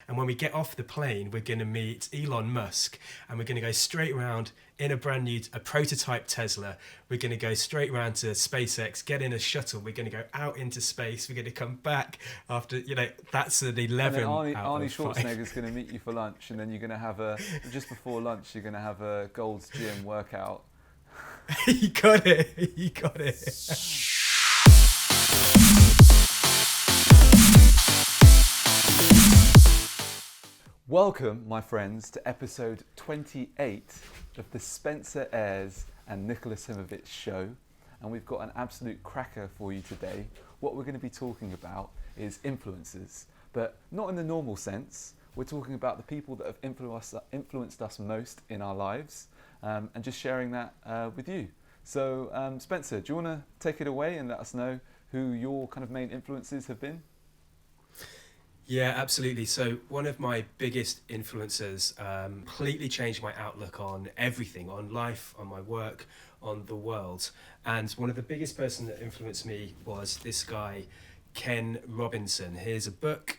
And when we get off the plane, we're going to meet Elon Musk, and we're going to go straight around in a prototype Tesla. We're going to go straight around to SpaceX, get in a shuttle. We're going to go out into space. We're going to come back after, that's an And then 11 out Arnie of 5. Schwarzenegger's going to meet you for lunch, and then you're going to have just before lunch, you're going to have a Gold's Gym workout. You got it. You got it. Welcome, my friends, to episode 28 of the Spencer Ayres and Nicholas Himovich show. And we've got an absolute cracker for you today. What we're going to be talking about is influencers, but not in the normal sense. We're talking about the people that have influenced us most in our lives, and just sharing that with you. So, Spencer, do you want to take it away and let us know who your kind of main influences have been? Yeah, absolutely. So one of my biggest influences completely changed my outlook on everything, on life, on my work, on the world. And one of the biggest person that influenced me was this guy, Ken Robinson. Here's a book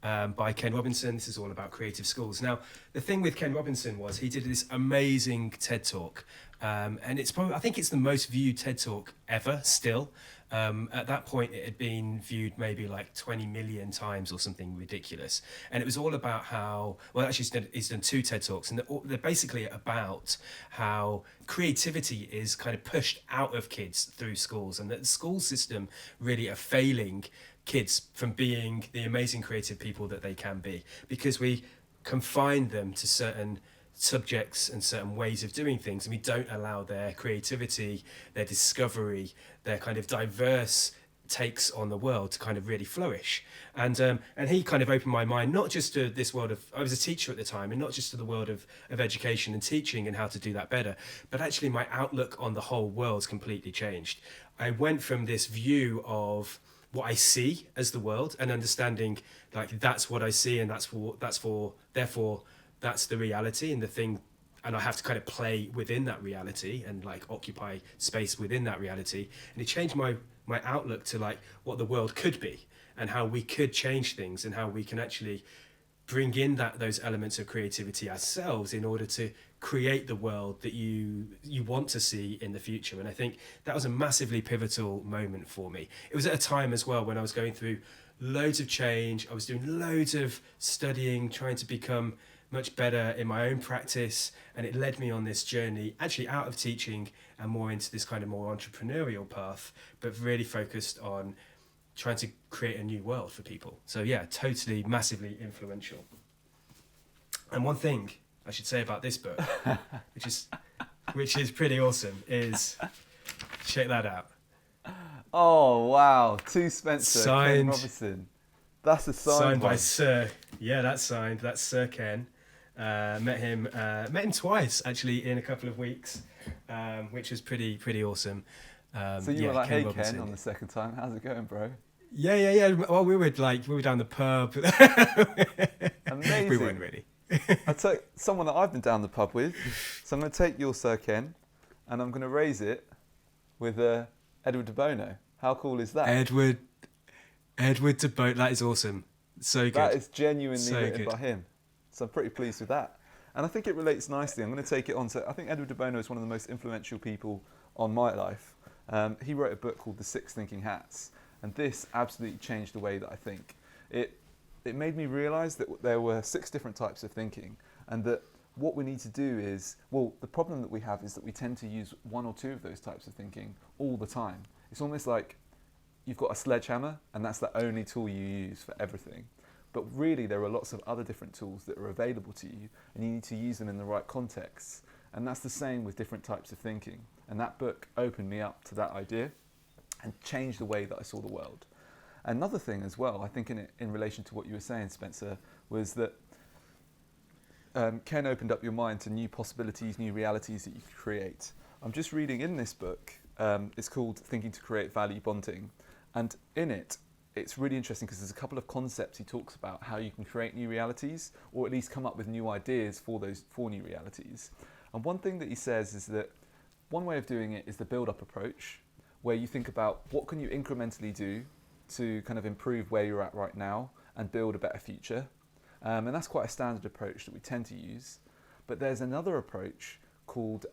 by Ken Robinson. This is all about creative schools. Now, the thing with Ken Robinson was he did this amazing TED Talk. And I think it's the most viewed TED Talk ever still. At that point, it had been viewed maybe like 20 million times or something ridiculous. And it was all about how, well, actually he's done 2 TED Talks, and they're basically about how creativity is kind of pushed out of kids through schools, and that the school system really are failing kids from being the amazing creative people that they can be, because we confine them to certain subjects and certain ways of doing things, and we don't allow their creativity, their discovery, their kind of diverse takes on the world to kind of really flourish. And he kind of opened my mind, not just to this world of, I was a teacher at the time, and not just to the world of education and teaching and how to do that better, but actually my outlook on the whole world's completely changed. I went from this view of what I see as the world and understanding like that's what I see, and therefore that's the reality and the thing, and I have to kind of play within that reality and like occupy space within that reality. And it changed my outlook to like what the world could be and how we could change things and how we can actually bring in those elements of creativity ourselves in order to create the world that you want to see in the future. And I think that was a massively pivotal moment for me. It was at a time as well when I was going through loads of change. I was doing loads of studying, trying to become much better in my own practice, and it led me on this journey actually out of teaching and more into this kind of more entrepreneurial path, but really focused on trying to create a new world for people. So yeah, totally massively influential. And one thing I should say about this book, which is pretty awesome, is check that out. Oh wow, to Spencer, Signed, Ken Robinson. That's a signed by Sir. Yeah, that's signed. That's Sir Ken. Met him twice actually in a couple of weeks, which was pretty awesome. So you were like, Ken "Hey Robinson. Ken," on the second time. How's it going, bro? Yeah. Well, we were down the pub. Amazing. We weren't really. I'll take someone that I've been down the pub with. So I'm going to take your Sir Ken, and I'm going to raise it with Edward de Bono. How cool is that? Edward de Bono. That is awesome. So good. That is genuinely written by him. So I'm pretty pleased with that. And I think it relates nicely. I'm going to take it on to, I think Edward de Bono is one of the most influential people on my life. He wrote a book called The 6 Thinking Hats. And this absolutely changed the way that I think. It made me realise that there were 6 different types of thinking. And that what we need to do is, well, the problem that we have is that we tend to use 1 or 2 of those types of thinking all the time. It's almost like you've got a sledgehammer and that's the only tool you use for everything. But really there are lots of other different tools that are available to you, and you need to use them in the right contexts. And that's the same with different types of thinking. And that book opened me up to that idea and changed the way that I saw the world. Another thing as well, I think in relation to what you were saying, Spencer, was that Ken opened up your mind to new possibilities, new realities that you could create. I'm just reading in this book, it's called Thinking to Create Value Bonding. And in it, it's really interesting because there's a couple of concepts he talks about how you can create new realities, or at least come up with new ideas for new realities. And one thing that he says is that one way of doing it is the build-up approach, where you think about what can you incrementally do to kind of improve where you're at right now and build a better future. And that's quite a standard approach that we tend to use. But there's another approach called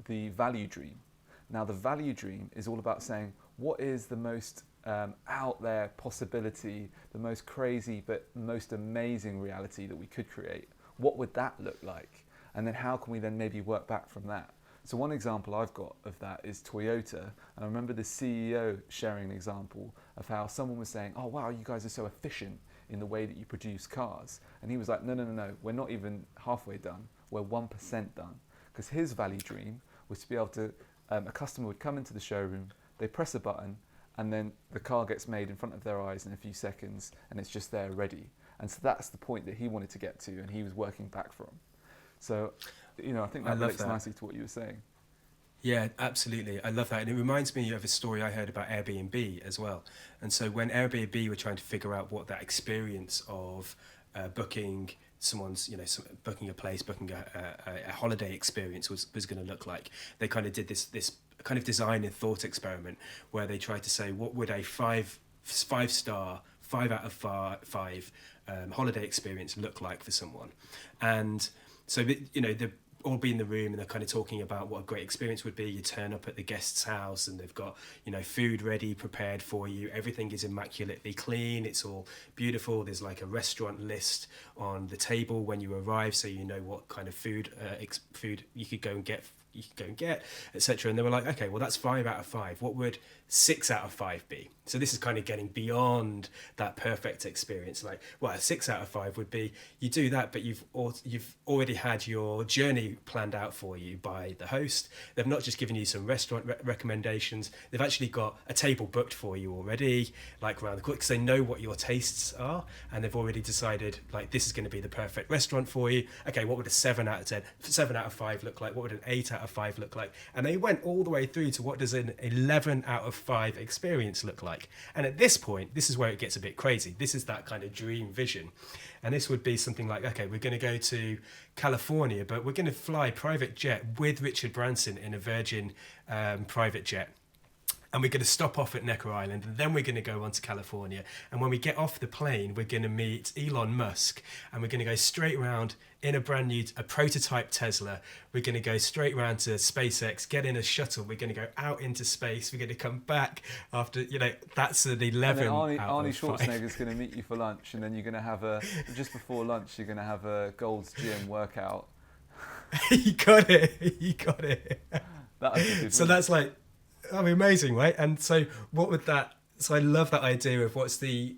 the value dream. Now, the value dream is all about saying, what is the most out there possibility, the most crazy but most amazing reality that we could create? What would that look like? And then how can we then maybe work back from that? So one example I've got of that is Toyota. And I remember the CEO sharing an example of how someone was saying, oh, wow, you guys are so efficient in the way that you produce cars. And he was like, no, we're not even halfway done. We're 1% done. Because his value dream was to be able to, a customer would come into the showroom, they press a button, and then the car gets made in front of their eyes in a few seconds, and it's just there ready. And so that's the point that he wanted to get to, and he was working back from. So, I think that relates nicely to what you were saying. Yeah, absolutely. I love that. And it reminds me of a story I heard about Airbnb as well. And so when Airbnb were trying to figure out what that experience of booking someone's, booking a place, booking a holiday experience was going to look like, they kind of did this kind of design and thought experiment where they tried to say, what would a five-star, 5 out of 5 holiday experience look like for someone? And so, they'll all be in the room and they're kind of talking about what a great experience would be. You turn up at the guest's house and they've got, food ready, prepared for you. Everything is immaculately clean. It's all beautiful. There's like a restaurant list on the table when you arrive, so you know what kind of food you could go and get, etc. And they were like, okay, well, that's 5 out of 5. What would 6 out of 5 be? So this is kind of getting beyond that perfect experience. Like, well, a 6 out of 5 would be, you do that, but you've already had your journey planned out for you by the host. They've not just given you some restaurant recommendations. They've actually got a table booked for you already, like around the corner, because they know what your tastes are, and they've already decided, like, this is going to be the perfect restaurant for you. Okay, what would a 7 out of 5 look like? What would an 8 out of 5 look like? And they went all the way through to what does an 11 out of 5 experience look like. And at this point, this is where it gets a bit crazy. This is that kind of dream vision. And this would be something like, okay, we're going to go to California, but we're going to fly private jet with Richard Branson in a Virgin private jet. And we're going to stop off at Necker Island, and then we're going to go on to California. And when we get off the plane, we're going to meet Elon Musk, and we're going to go straight around in a prototype Tesla. We're going to go straight around to SpaceX, get in a shuttle. We're going to go out into space. We're going to come back after, that's an 11 and then out Arnie of 5. Schwarzenegger's going to meet you for lunch, and then you're going to have just before lunch, you're going to have a Gold's Gym workout. You got it. So that's like, amazing, right? And so what would that, so I love that idea of what's the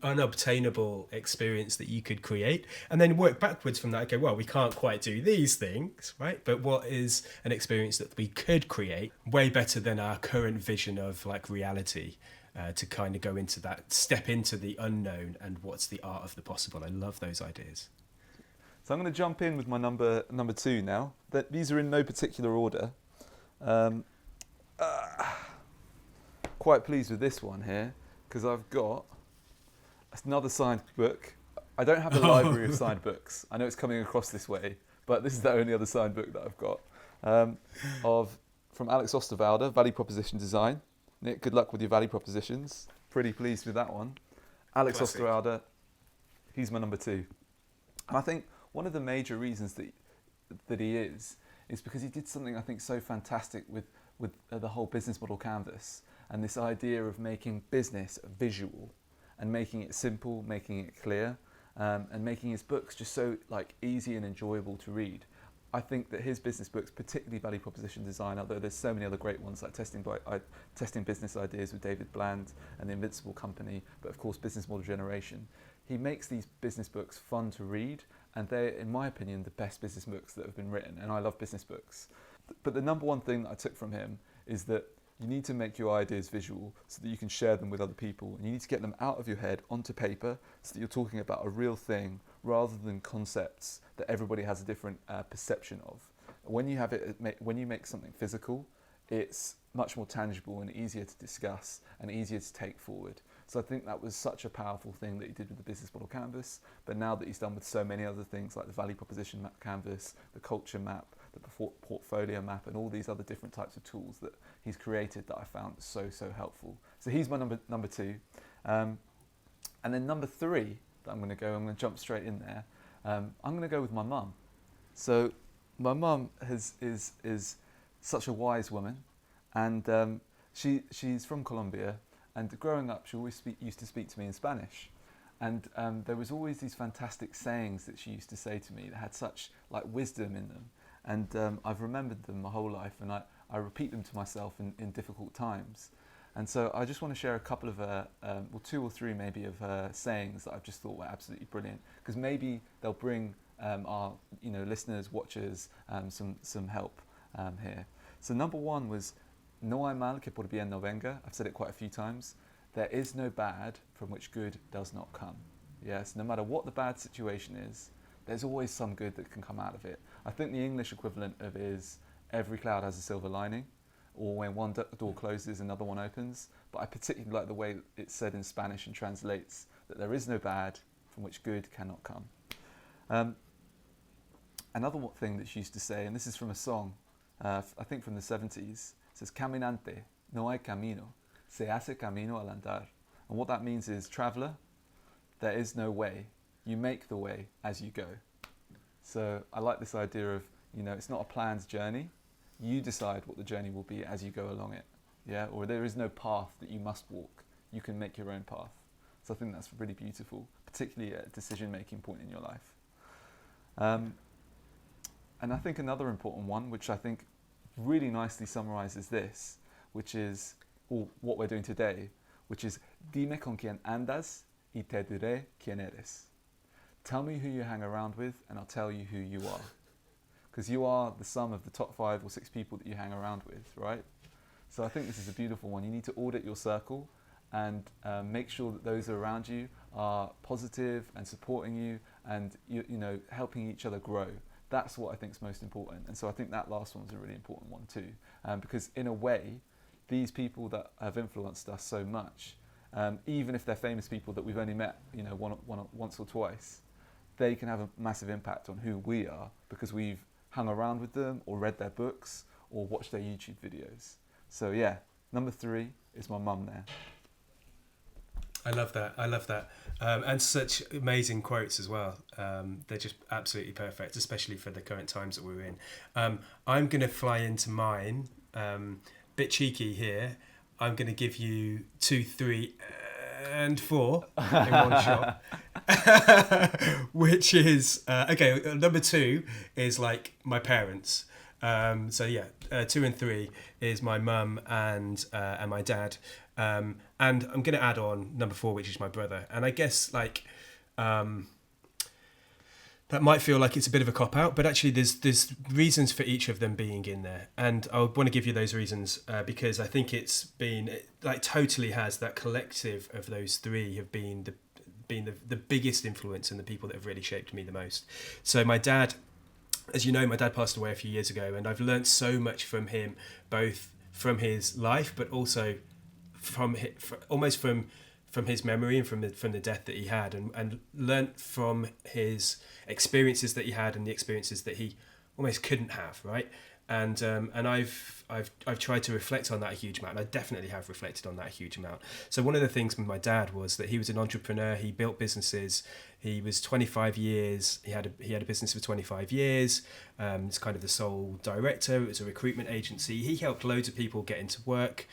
unobtainable experience that you could create, and then work backwards from that. Okay, well, we can't quite do these things, right? But what is an experience that we could create way better than our current vision of like reality, to kind of go into that, step into the unknown, and what's the art of the possible. I love those ideas. So I'm going to jump in with my number 2 now. These are in no particular order. Quite pleased with this one here, because I've got another signed book. I don't have a library of signed books. I know it's coming across this way, but this is the only other signed book that I've got, from Alex Osterwalder, Value Proposition Design. Nick, good luck with your value propositions. Pretty pleased with that one. Alex Classic. Osterwalder, he's my number 2. And I think one of the major reasons that he is because he did something I think so fantastic with the whole business model canvas, and this idea of making business visual and making it simple, making it clear, and making his books just so like easy and enjoyable to read. I think that his business books, particularly Value Proposition Design, although there's so many other great ones like Testing Business Ideas with David Bland and The Invincible Company, but of course Business Model Generation. He makes these business books fun to read, and they're, in my opinion, the best business books that have been written, and I love business books. But the number one thing that I took from him is that you need to make your ideas visual so that you can share them with other people, and you need to get them out of your head onto paper so that you're talking about a real thing rather than concepts that everybody has a different perception of. When you make something physical, it's much more tangible and easier to discuss and easier to take forward. So I think that was such a powerful thing that he did with the business model canvas. But now that he's done with so many other things like the value proposition map canvas, the culture map, the portfolio map, and all these other different types of tools that he's created, that I found so helpful. So he's my number 2. And then number 3 that I'm going to go. I'm going to jump straight in there. I'm going to go with my mum. So my mum is such a wise woman, and she's from Colombia. And growing up, she always used to speak to me in Spanish. And there was always these fantastic sayings that she used to say to me that had such like wisdom in them. And I've remembered them my whole life, and I repeat them to myself in difficult times. And so I just want to share a couple of, well, 2 or 3 maybe of her sayings that I've just thought were absolutely brilliant, because maybe they'll bring our listeners, watchers, some help here. So number 1 was, no hay mal que por bien no venga. I've said it quite a few times. There is no bad from which good does not come. Yes, no matter what the bad situation is, there's always some good that can come out of it. I think the English equivalent of is, every cloud has a silver lining, or when one door closes, another one opens. But I particularly like the way it's said in Spanish and translates that there is no bad from which good cannot come. Another thing that she used to say, and this is from a song, I think from the 70s, says, Caminante, no hay camino, se hace camino al andar. And what that means is, traveller, there is no way, you make the way as you go. So I like this idea of, it's not a planned journey. You decide what the journey will be as you go along it. Yeah, or there is no path that you must walk. You can make your own path. So I think that's really beautiful, particularly at a decision-making point in your life. And I think another important one, which I think really nicely summarises this, which is what we're doing today, which is, dime con quien andas y te diré quién eres. Tell me who you hang around with, and I'll tell you who you are. Because you are the sum of the top 5 or 6 people that you hang around with, right? So I think this is a beautiful one. You need to audit your circle and make sure that those around you are positive and supporting you and helping each other grow. That's what I think is most important. And so I think that last one is a really important one too. Because in a way, these people that have influenced us so much, even if they're famous people that we've only met once or twice, they can have a massive impact on who we are because we've hung around with them or read their books or watched their YouTube videos. So yeah, number 3 is my mum there. I love that. And such amazing quotes as well. They're just absolutely perfect, especially for the current times that we're in. I'm going to fly into mine. Bit cheeky here. I'm going to give you 2, 3, and 4 in one shot. Which is, number 2 is like my parents. 2 and 3 is my mum and my dad. And I'm going to add on number 4, which is my brother. And I guess that might feel like it's a bit of a cop-out, but actually there's reasons for each of them being in there. And I want to give you those reasons because I think totally has, that collective of those 3 have been the biggest influence and the people that have really shaped me the most. So my dad, as you know, my dad passed away a few years ago, and I've learned so much from him, both from his life, but also from his memory and from the death that he had, and learnt from his experiences that he had and the experiences that he almost couldn't have, right? And I've tried to reflect on that a huge amount, and I definitely have reflected on that a huge amount. So one of the things with my dad was that he was an entrepreneur. He built businesses. He was 25 years. He had a business for 25 years. He's kind of the sole director. It was a recruitment agency. He helped loads of people get into work.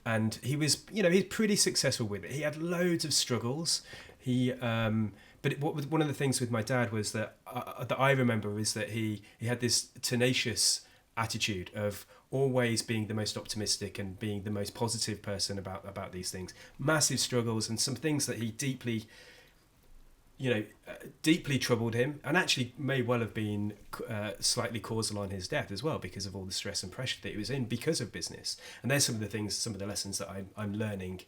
And he was, he's pretty successful with it. He had loads of struggles. But one of the things with my dad was that I remember is that he had this tenacious attitude of always being the most optimistic and being the most positive person about these things. Massive struggles and some things that he deeply troubled him, and actually may well have been slightly causal on his death as well, because of all the stress and pressure that he was in because of business. And there's some of the lessons that I'm learning,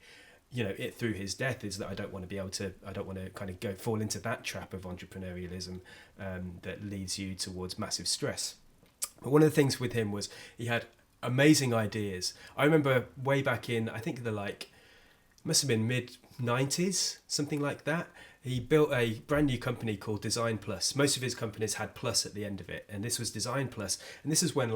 through his death, is that I don't want to kind of fall into that trap of entrepreneurialism that leads you towards massive stress. But one of the things with him was he had amazing ideas. I remember way back in, I think must have been mid-90s, something like that. He built a brand new company called Design Plus. Most of his companies had plus at the end of it, and this was Design Plus. And this is when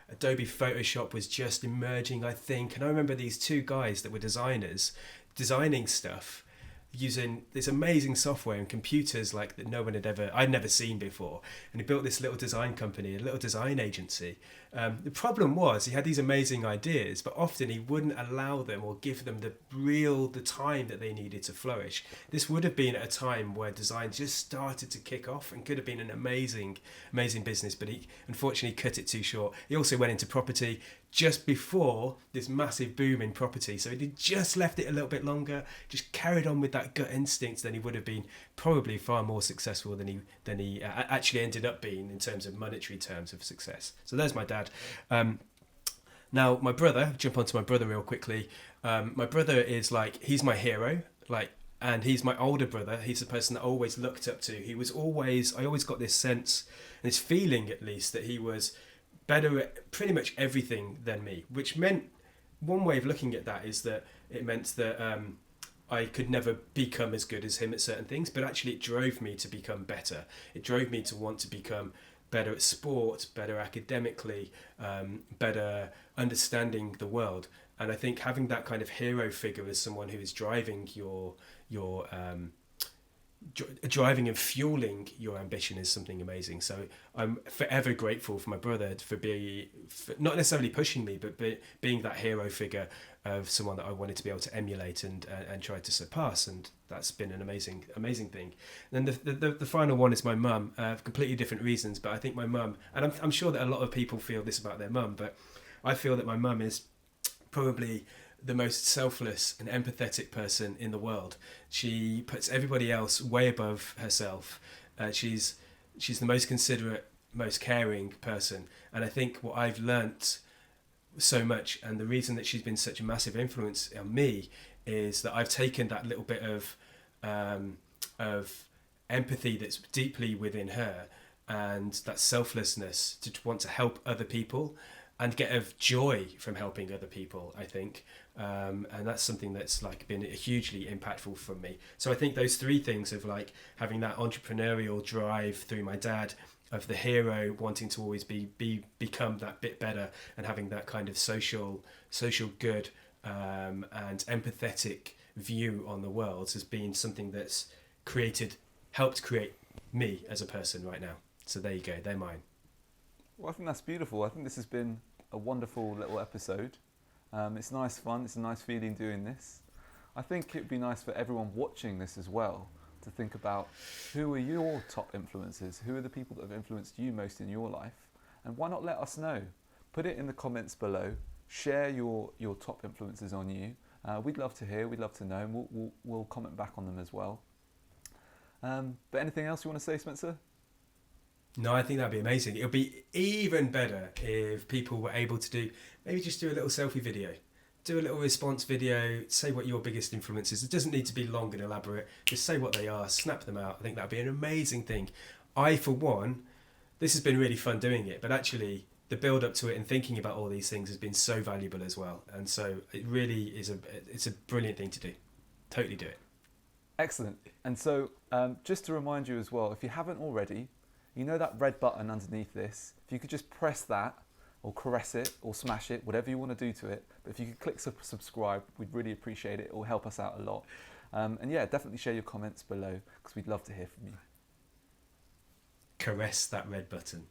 Adobe Photoshop was just emerging, I think. And I remember these 2 guys that were designers designing stuff using this amazing software and computers like that no one I'd never seen before. And he built this little design company, a little design agency. The problem was he had these amazing ideas, but often he wouldn't allow them or give them the time that they needed to flourish. This would have been at a time where design just started to kick off and could have been an amazing business, but he unfortunately cut it too short. He also went into property just before this massive boom in property, so he just left it a little bit longer, just carried on with that gut instinct, then he would have been probably far more successful than he actually ended up being in terms of monetary terms of success. So there's my dad. Now my brother, jump onto my brother real quickly. My brother is he's my hero, and he's my older brother. He's the person that I always looked up to. I always got this sense, and this feeling at least, that he was better at pretty much everything than me, which meant, one way of looking at that is that it meant that I could never become as good as him at certain things, but actually it drove me to become better. It drove me to want to become better at sport, better academically, better understanding the world. And I think having that kind of hero figure as someone who is driving driving and fueling your ambition is something amazing. So I'm forever grateful for my brother for not necessarily pushing me, but being that hero figure of someone that I wanted to be able to emulate and try to surpass. And that's been an amazing thing. And then the final one is my mum, for completely different reasons. But I think my mum, and I'm sure that a lot of people feel this about their mum, but I feel that my mum is probably the most selfless and empathetic person in the world. She puts everybody else way above herself. She's the most considerate, most caring person. And I think what I've learnt so much, and the reason that she's been such a massive influence on me, is that I've taken that little bit of empathy that's deeply within her, and that selflessness to want to help other people and get a joy from helping other people, I think. And that's something that's been hugely impactful for me. So I think those three things of having that entrepreneurial drive through my dad, of the hero wanting to always become that bit better, and having that kind of social good and empathetic view on the world, has been something that's helped create me as a person right now. So there you go, they're mine. Well, I think that's beautiful. I think this has been a wonderful little episode. It's nice fun. It's a nice feeling doing this. I think it'd be nice for everyone watching this as well to think about, who are your top influences? Who are the people that have influenced you most in your life? And why not let us know? Put it in the comments below. Share your top influences on you. We'd love to hear. We'd love to know. And we'll comment back on them as well. But anything else you want to say, Spencer? No, I think that'd be amazing. It would be even better if people were able to maybe just do a little selfie video, do a little response video, say what your biggest influence is. It doesn't need to be long and elaborate. Just say what they are, snap them out. I think that'd be an amazing thing. I, for one, this has been really fun doing it, but actually the build up to it and thinking about all these things has been so valuable as well. And so it really is it's a brilliant thing to do. Totally do it. Excellent. And so just to remind you as well, if you haven't already, you know that red button underneath this, if you could just press that, or caress it, or smash it, whatever you want to do to it. But if you could click subscribe, we'd really appreciate it. It will help us out a lot. And yeah, definitely share your comments below, because we'd love to hear from you. Caress that red button.